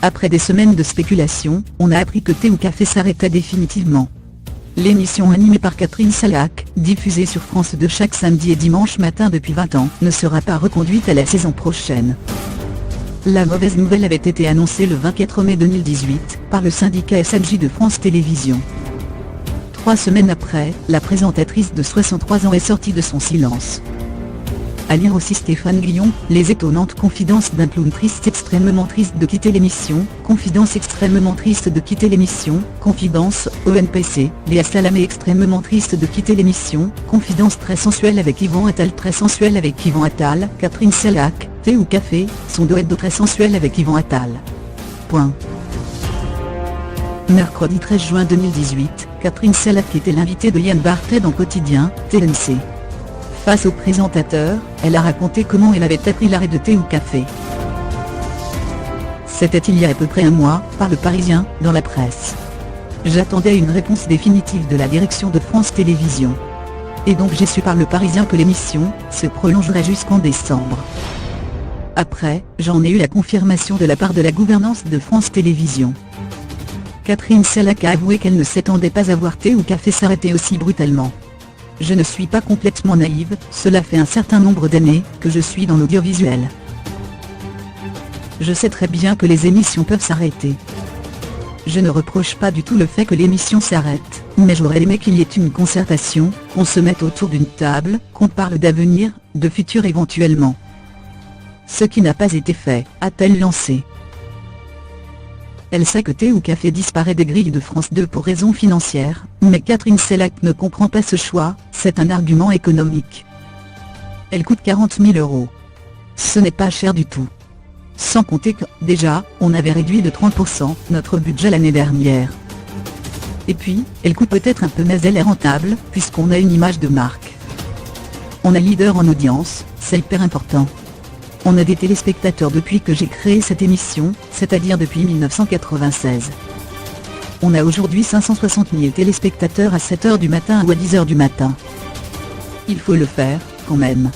Après des semaines de spéculation, on a appris que Thé ou Café s'arrêtait définitivement. L'émission animée par Catherine Salac, diffusée sur France 2 chaque samedi et dimanche matin depuis 20 ans, ne sera pas reconduite à la saison prochaine. La mauvaise nouvelle avait été annoncée le 24 mai 2018, par le syndicat SNJ de France Télévisions. 3 semaines après, la présentatrice de 63 ans est sortie de son silence. À lire aussi Stéphane Guillon, les étonnantes confidences d'un clown triste extrêmement triste de quitter l'émission, confidence extrêmement triste de quitter l'émission, confidence, ONPC, Léa Salamé extrêmement triste de quitter l'émission, confidence très sensuelle avec Yvan Attal très sensuelle avec Yvan Attal, Catherine Salac, Thé ou Café, son duetto très sensuel avec Yvan Attal. Point. Mercredi 13 juin 2018, Catherine Salac était l'invitée de Yann Barthès dans Quotidien, TMC. Face au présentateur, elle a raconté comment elle avait appris l'arrêt de Thé ou Café. C'était il y a à peu près un mois, par Le Parisien, dans la presse. J'attendais une réponse définitive de la direction de France Télévisions. Et donc j'ai su par Le Parisien que l'émission se prolongerait jusqu'en décembre. Après, j'en ai eu la confirmation de la part de la gouvernance de France Télévisions. Catherine Salac a avoué qu'elle ne s'attendait pas à voir Thé ou Café s'arrêter aussi brutalement. Je ne suis pas complètement naïve, cela fait un certain nombre d'années que je suis dans l'audiovisuel. Je sais très bien que les émissions peuvent s'arrêter. Je ne reproche pas du tout le fait que l'émission s'arrête, mais j'aurais aimé qu'il y ait une concertation, qu'on se mette autour d'une table, qu'on parle d'avenir, de futur éventuellement. Ce qui n'a pas été fait, a-t-elle lancé. Elle sait que Thé ou Café disparaît des grilles de France 2 pour raisons financières, mais Catherine Salac ne comprend pas ce choix, c'est un argument économique. Elle coûte 40 000 €. Ce n'est pas cher du tout. Sans compter que, déjà, on avait réduit de 30% notre budget l'année dernière. Et puis, elle coûte peut-être un peu mais elle est rentable, puisqu'on a une image de marque. On est leader en audience, c'est hyper important. On a des téléspectateurs depuis que j'ai créé cette émission, c'est-à-dire depuis 1996. On a aujourd'hui 560 000 téléspectateurs à 7 h du matin ou à 10 h du matin. Il faut le faire, quand même.